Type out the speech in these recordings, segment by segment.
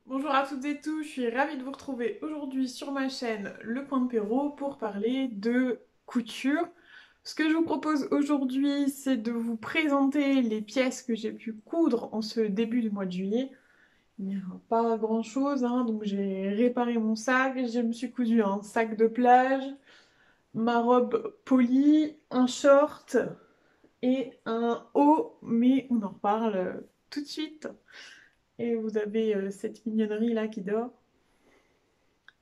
Bonjour à toutes et tous, je suis ravie de vous retrouver aujourd'hui sur ma chaîne Le Coin de Perrault pour parler de couture. Ce que je vous propose aujourd'hui, c'est de vous présenter les pièces que j'ai pu coudre en ce début du mois de juillet. Il n'y a pas grand chose, hein, donc j'ai réparé mon sac, je me suis cousu un sac de plage, ma robe polie, un short et un haut, mais on en reparle tout de suite. Et vous avez cette mignonnerie là qui dort.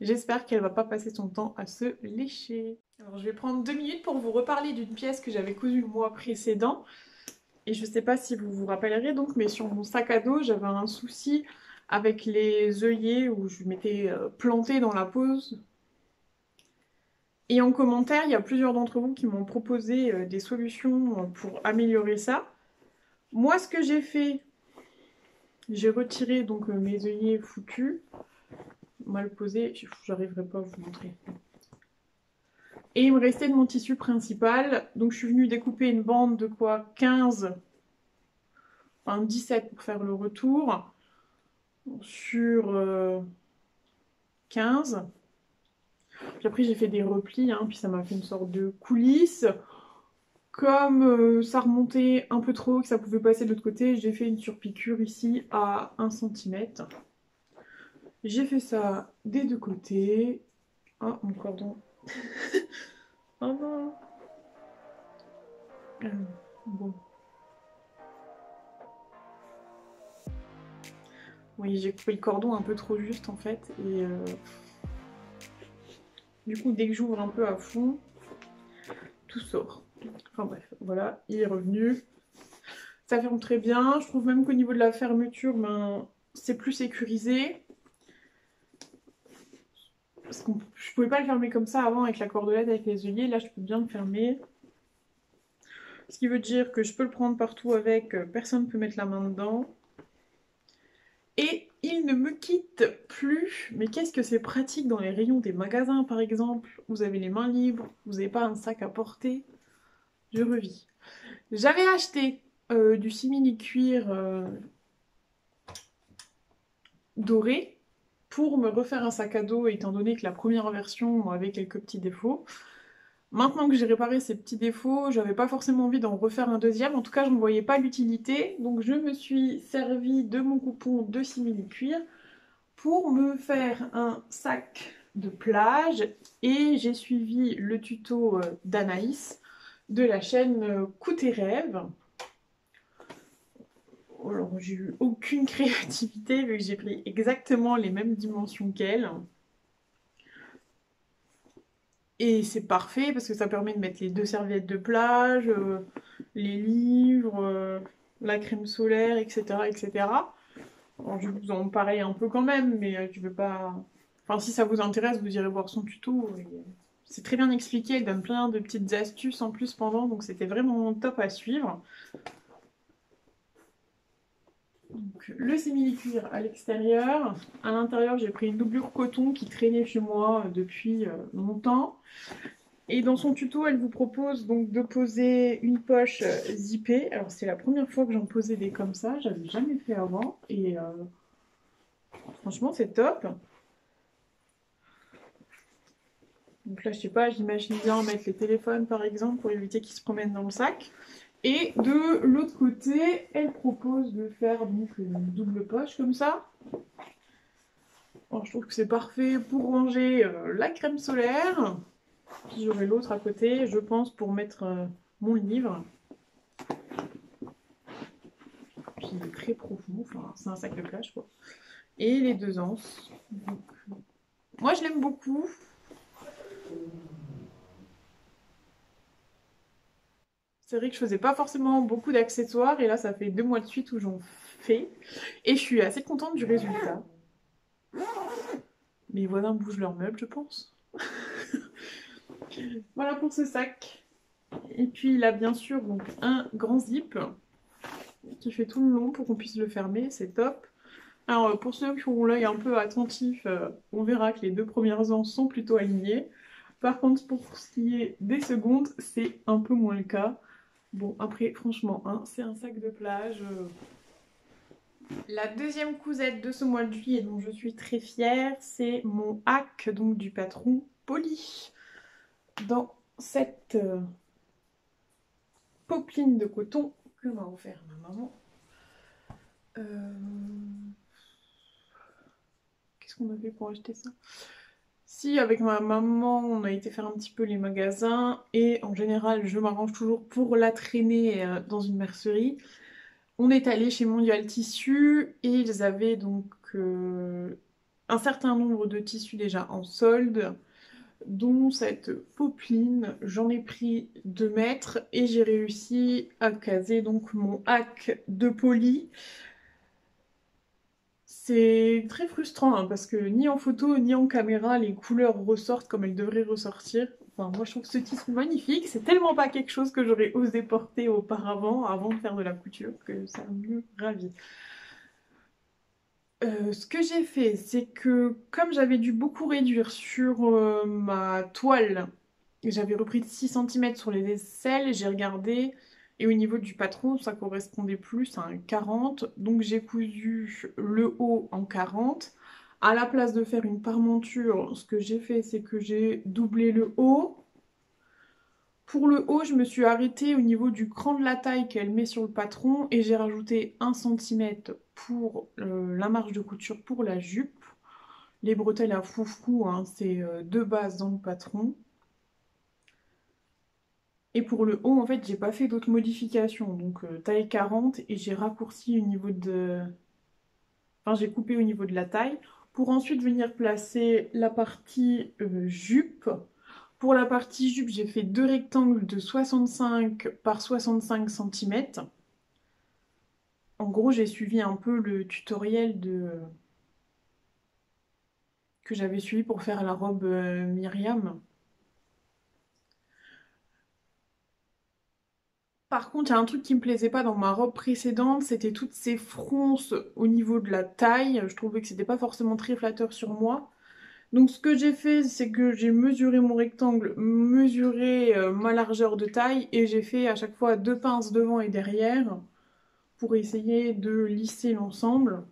J'espère qu'elle va pas passer son temps à se lécher. Alors je vais prendre 2 minutes pour vous reparler d'une pièce que j'avais cousue le mois précédent. Et je sais pas si vous vous rappellerez donc, mais sur mon sac à dos, j'avais un souci avec les œillets où je m'étais plantée dans la pose. Et en commentaire, il y a plusieurs d'entre vous qui m'ont proposé des solutions pour améliorer ça. Moi, ce que j'ai fait, j'ai retiré donc mes œillets foutus, mal posés. J'arriverai pas à vous montrer. Et il me restait de mon tissu principal, donc je suis venue découper une bande de quoi 15, enfin 17 pour faire le retour, sur 15. Puis après j'ai fait des replis, hein, puis ça m'a fait une sorte de coulisse. Comme ça remontait un peu trop, que ça pouvait passer de l'autre côté, j'ai fait une surpiqûre ici à 1 cm. J'ai fait ça des deux côtés. Ah, mon cordon. Oh non. Euh, bon. Oui, j'ai coupé le cordon un peu trop juste en fait. Et du coup, dès que j'ouvre un peu à fond, tout sort. Enfin bref, voilà, il est revenu. Ça ferme très bien. Je trouve même qu'au niveau de la fermeture, ben, c'est plus sécurisé. Parce que je pouvais pas le fermer comme ça avant avec la cordelette, avec les œillets. Là, je peux bien le fermer. Ce qui veut dire que je peux le prendre partout avec, personne ne peut mettre la main dedans. Et il ne me quitte plus. Mais qu'est-ce que c'est pratique dans les rayons des magasins, par exemple. Vous avez les mains libres, vous n'avez pas un sac à porter. Je revis. J'avais acheté du simili-cuir doré pour me refaire un sac à dos, étant donné que la première version avait quelques petits défauts. Maintenant que j'ai réparé ces petits défauts, j'avais pas forcément envie d'en refaire un deuxième, en tout cas je ne voyais pas l'utilité, donc je me suis servi de mon coupon de simili-cuir pour me faire un sac de plage et j'ai suivi le tuto d'Anaïs de la chaîne Coup tes rêves. Alors j'ai eu aucune créativité vu que j'ai pris exactement les mêmes dimensions qu'elle. Et c'est parfait parce que ça permet de mettre les deux serviettes de plage, les livres, la crème solaire, etc. etc. Alors je vous en parler un peu quand même, mais je veux pas... Enfin si ça vous intéresse, vous irez voir son tuto. C'est très bien expliqué, elle donne plein de petites astuces en plus pendant, donc c'était vraiment top à suivre. Donc, le simili-cuir à l'extérieur. À l'intérieur, j'ai pris une doublure coton qui traînait chez moi depuis longtemps. Et dans son tuto, elle vous propose donc de poser une poche zippée. Alors, c'est la première fois que j'en posais des comme ça. J'avais jamais fait avant. Et franchement, c'est top. Donc là, je sais pas, j'imagine bien mettre les téléphones par exemple pour éviter qu'ils se promènent dans le sac. Et de l'autre côté, elle propose de faire donc une double poche comme ça. Alors, je trouve que c'est parfait pour ranger la crème solaire. Puis j'aurai l'autre à côté, je pense, pour mettre mon livre. Puis il est très profond, enfin, c'est un sac de plage quoi. Et les deux anses. Donc, moi je l'aime beaucoup. C'est vrai que je faisais pas forcément beaucoup d'accessoires et là ça fait 2 mois de suite où j'en fais. Et je suis assez contente du résultat. Mes voisins bougent leurs meubles, je pense. Voilà pour ce sac. Et puis il a bien sûr donc un grand zip qui fait tout le long pour qu'on puisse le fermer, c'est top. Alors pour ceux qui ont l'œil un peu attentif, on verra que les deux premières anses sont plutôt alignées. Par contre pour ce qui est des secondes, c'est un peu moins le cas. Bon après franchement, hein, c'est un sac de plage. La deuxième cousette de ce mois de juillet dont je suis très fière, c'est mon hack donc du patron Poly. Dans cette popeline de coton que m'a offert ma maman. Qu'est-ce qu'on a fait pour acheter ça? Si, avec ma maman, on a été faire un petit peu les magasins et en général, je m'arrange toujours pour la traîner dans une mercerie. On est allé chez Mondial Tissu et ils avaient donc un certain nombre de tissus déjà en solde, dont cette popeline. J'en ai pris 2 mètres et j'ai réussi à caser donc mon hack de Poly. C'est très frustrant hein, parce que ni en photo ni en caméra les couleurs ressortent comme elles devraient ressortir. Enfin, moi je trouve ce tissu magnifique, c'est tellement pas quelque chose que j'aurais osé porter auparavant avant de faire de la couture que ça me ravit. Ce que j'ai fait, c'est que comme j'avais dû beaucoup réduire sur ma toile, j'avais repris de 6 cm sur les aisselles, j'ai regardé, et au niveau du patron, ça correspondait plus à un 40, donc j'ai cousu le haut en 40. À la place de faire une parmenture, ce que j'ai fait, c'est que j'ai doublé le haut. Pour le haut, je me suis arrêtée au niveau du cran de la taille qu'elle met sur le patron et j'ai rajouté 1 cm pour la marge de couture pour la jupe. Les bretelles à foufou, hein, c'est de base dans le patron. Et pour le haut, en fait, j'ai pas fait d'autres modifications. Donc taille 40 et j'ai raccourci au niveau de... Enfin, j'ai coupé au niveau de la taille pour ensuite venir placer la partie jupe. Pour la partie jupe, j'ai fait 2 rectangles de 65 par 65 cm. En gros, j'ai suivi un peu le tutoriel que j'avais suivi pour faire la robe Myriam. Par contre, il y a un truc qui me plaisait pas dans ma robe précédente, c'était toutes ces fronces au niveau de la taille. Je trouvais que c'était pas forcément très flatteur sur moi. Donc ce que j'ai fait, c'est que j'ai mesuré mon rectangle, mesuré ma largeur de taille et j'ai fait à chaque fois 2 pinces devant et derrière pour essayer de lisser l'ensemble.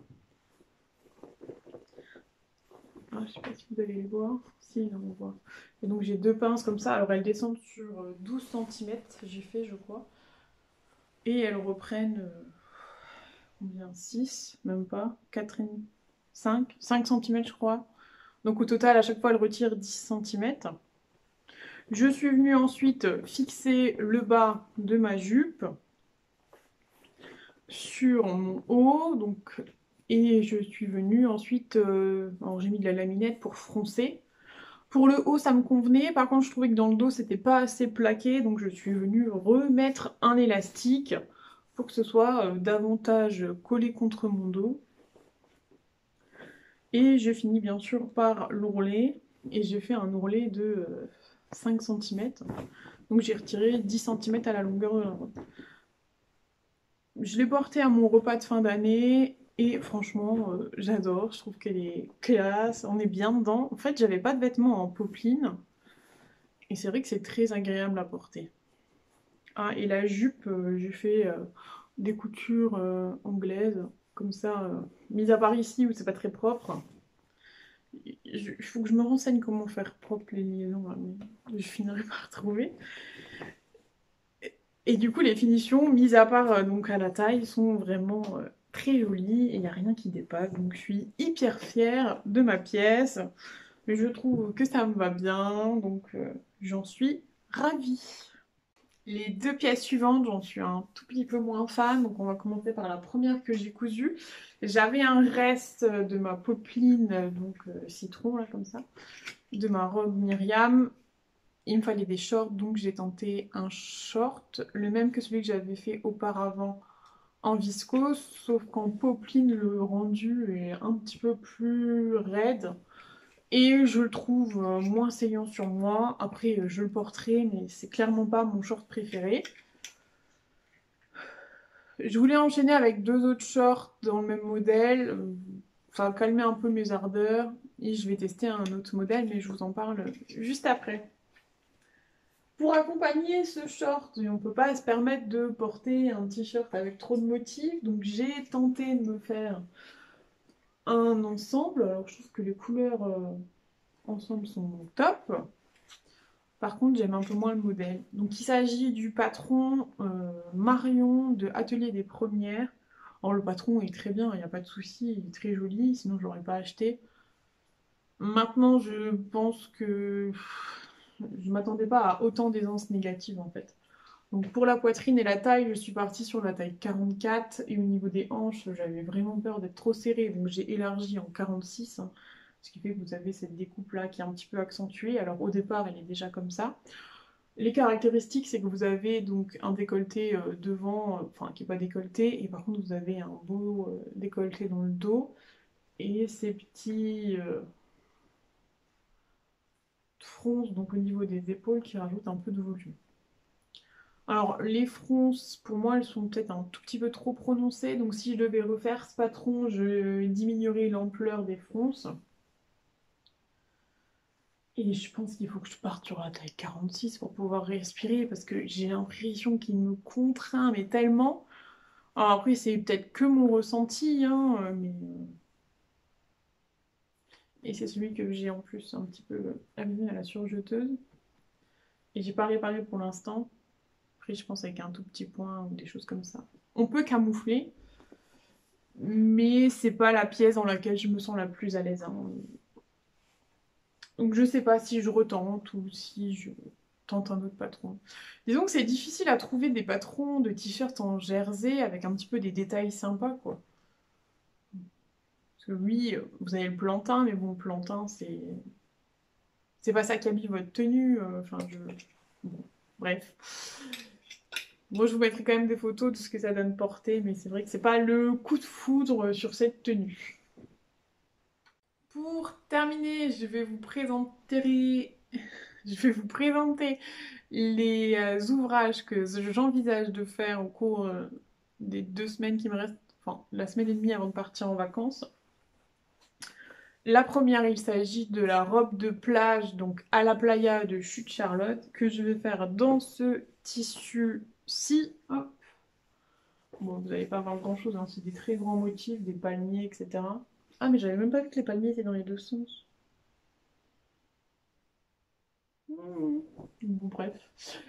Ah, je sais pas si vous allez les voir. Si, là, on voit. Et donc j'ai 2 pinces comme ça. Alors elles descendent sur 12 cm, j'ai fait, je crois. Et elles reprennent combien? 6, même pas. 4, 5 cm, je crois. Donc au total, à chaque fois, elles retirent 10 cm. Je suis venue ensuite fixer le bas de ma jupe sur mon haut. Donc, et je suis venue ensuite... alors j'ai mis de la laminette pour froncer. Pour le haut, ça me convenait. Par contre, je trouvais que dans le dos, c'était pas assez plaqué. Donc, je suis venue remettre un élastique pour que ce soit davantage collé contre mon dos. Et je finis bien sûr par l'ourlet. Et j'ai fait un ourlet de 5 cm. Donc, j'ai retiré 10 cm à la longueur de la robe. Je l'ai portée à mon repas de fin d'année. Et franchement, j'adore. Je trouve qu'elle est classe. On est bien dedans. En fait, j'avais pas de vêtements en popeline. Et c'est vrai que c'est très agréable à porter. Ah, et la jupe, j'ai fait des coutures anglaises, comme ça, mis à part ici où c'est pas très propre. Il faut que je me renseigne comment faire propre les liaisons, là, mais je finirai par trouver. Et du coup, les finitions, mis à part donc à la taille, sont vraiment très jolies et il n'y a rien qui dépasse. Donc je suis hyper fière de ma pièce. Je trouve que ça me va bien, donc j'en suis ravie. Les 2 pièces suivantes, j'en suis un tout petit peu moins fan, donc on va commencer par la première que j'ai cousue. J'avais un reste de ma popeline, donc citron, là, comme ça, de ma robe Myriam. Il me fallait des shorts, donc j'ai tenté un short, le même que celui que j'avais fait auparavant en viscose, sauf qu'en popeline, le rendu est un petit peu plus raide. Et je le trouve moins saillant sur moi. Après, je le porterai, mais c'est clairement pas mon short préféré. Je voulais enchaîner avec 2 autres shorts dans le même modèle. Ça va calmer un peu mes ardeurs. Et je vais tester un autre modèle, mais je vous en parle juste après. Pour accompagner ce short, on peut pas se permettre de porter un t-shirt avec trop de motifs, donc j'ai tenté de me faire un ensemble. Alors je trouve que les couleurs ensemble sont top. Par contre, j'aime un peu moins le modèle. Donc il s'agit du patron Marion de Atelier des Premières. Alors le patron est très bien, il n'y a pas de souci, il est très joli, sinon je l'aurais pas acheté. Maintenant, je pense que je m'attendais pas à autant d'aisance négative en fait. Donc pour la poitrine et la taille, je suis partie sur la taille 44 et au niveau des hanches, j'avais vraiment peur d'être trop serrée, donc j'ai élargi en 46, hein, ce qui fait que vous avez cette découpe là qui est un petit peu accentuée. Alors au départ, elle est déjà comme ça. Les caractéristiques, c'est que vous avez donc un décolleté devant, enfin qui n'est pas décolleté, et par contre vous avez un beau décolleté dans le dos et ces petits fronces donc au niveau des épaules qui rajoutent un peu de volume. Alors, les fronces, pour moi, elles sont peut-être un tout petit peu trop prononcées. Donc, si je devais refaire ce patron, je diminuerais l'ampleur des fronces. Et je pense qu'il faut que je parte sur la taille 46 pour pouvoir respirer parce que j'ai l'impression qu'il me contraint, mais tellement. Alors après, c'est peut-être que mon ressenti, hein, mais... Et c'est celui que j'ai en plus un petit peu abîmé à la surjeteuse. Et j'ai pas réparé pour l'instant. Après, je pense avec un tout petit point ou des choses comme ça. On peut camoufler, mais c'est pas la pièce dans laquelle je me sens la plus à l'aise, hein. Donc je sais pas si je retente ou si je tente un autre patron. Disons que c'est difficile à trouver des patrons de t-shirts en jersey avec un petit peu des détails sympas, quoi. Parce que oui, vous avez le plantain, mais bon, le plantain, c'est pas ça qui habille votre tenue. Enfin, bon, bref. Moi, je vous mettrai quand même des photos de ce que ça donne porter, mais c'est vrai que c'est pas le coup de foudre sur cette tenue. Pour terminer, je vais vous présenter les ouvrages que j'envisage de faire au cours des 2 semaines qui me restent, enfin la semaine et demie avant de partir en vacances. La première, il s'agit de la robe de plage, donc à la playa de Chute Charlotte, que je vais faire dans ce tissu-ci. Hop. Bon, vous n'allez pas voir grand-chose, hein, c'est des très grands motifs, des palmiers, etc. Ah, mais j'avais même pas vu que les palmiers étaient dans les deux sens. Bon, bref.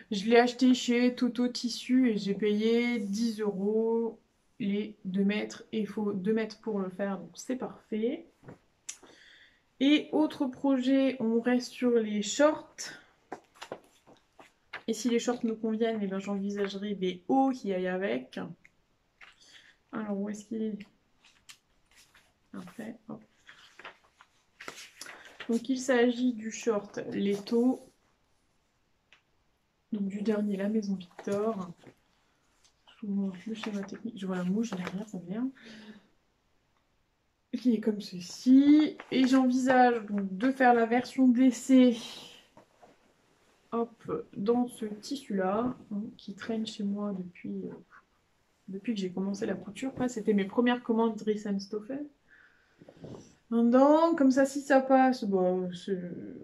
Je l'ai acheté chez Toto Tissu et j'ai payé 10 euros les 2 mètres. Et il faut 2 mètres pour le faire, donc c'est parfait. Et autre projet, on reste sur les shorts. Et si les shorts me conviennent, eh ben, j'envisagerai des hauts qui aillent avec. Alors, où est-ce qu'il est? Parfait. Hop. Donc, il s'agit du short Leto. Donc, du dernier, la Maison Victor. Je vous montre le schéma technique. Je vois la mouche derrière, ça vient. Qui est comme ceci. Et j'envisage donc de faire la version d'essai. Hop, dans ce tissu-là, hein, qui traîne chez moi depuis que j'ai commencé la couture. C'était mes premières commandes Dries & Stoffel. Maintenant, comme ça, si ça passe, bon,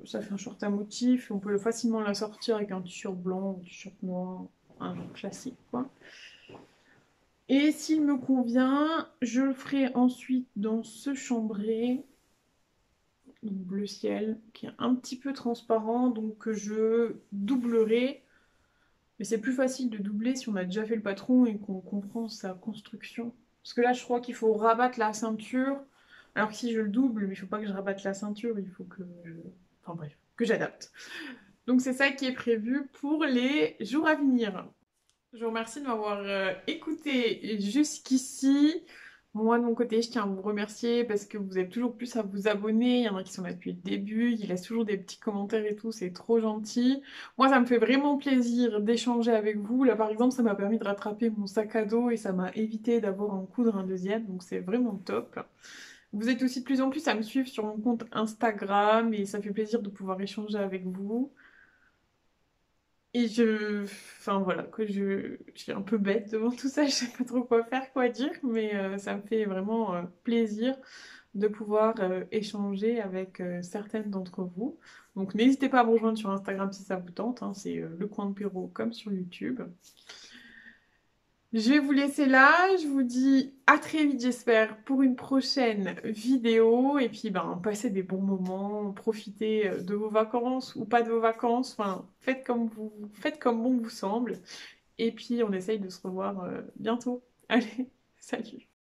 ça fait un short à motif. On peut facilement la sortir avec un t-shirt blanc ou un t-shirt noir, un genre classique, quoi. Et s'il me convient, je le ferai ensuite dans ce chambré, donc bleu ciel, qui est un petit peu transparent, donc que je doublerai. Mais c'est plus facile de doubler si on a déjà fait le patron et qu'on comprend sa construction. Parce que là, je crois qu'il faut rabattre la ceinture. Alors que si je le double, il ne faut pas que je rabatte la ceinture, il faut que je... Enfin bref, que j'adapte. Donc c'est ça qui est prévu pour les jours à venir. Je vous remercie de m'avoir écouté jusqu'ici. Moi, de mon côté, je tiens à vous remercier parce que vous êtes toujours plus à vous abonner. Il y en a qui sont là depuis le début, ils laissent toujours des petits commentaires et tout, c'est trop gentil. Moi, ça me fait vraiment plaisir d'échanger avec vous. Là, par exemple, ça m'a permis de rattraper mon sac à dos et ça m'a évité d'avoir à en coudre un deuxième, donc c'est vraiment top. Vous êtes aussi de plus en plus à me suivre sur mon compte Instagram et ça fait plaisir de pouvoir échanger avec vous. Et enfin voilà, je suis un peu bête devant tout ça, je sais pas trop quoi faire, quoi dire, mais ça me fait vraiment plaisir de pouvoir échanger avec certaines d'entre vous. Donc n'hésitez pas à me rejoindre sur Instagram si ça vous tente, hein, c'est le coin de Perrault comme sur YouTube. Je vais vous laisser là, je vous dis à très vite j'espère pour une prochaine vidéo et puis ben passez des bons moments, profitez de vos vacances ou pas de vos vacances, enfin faites comme bon vous semble et puis on essaye de se revoir bientôt. Allez, salut!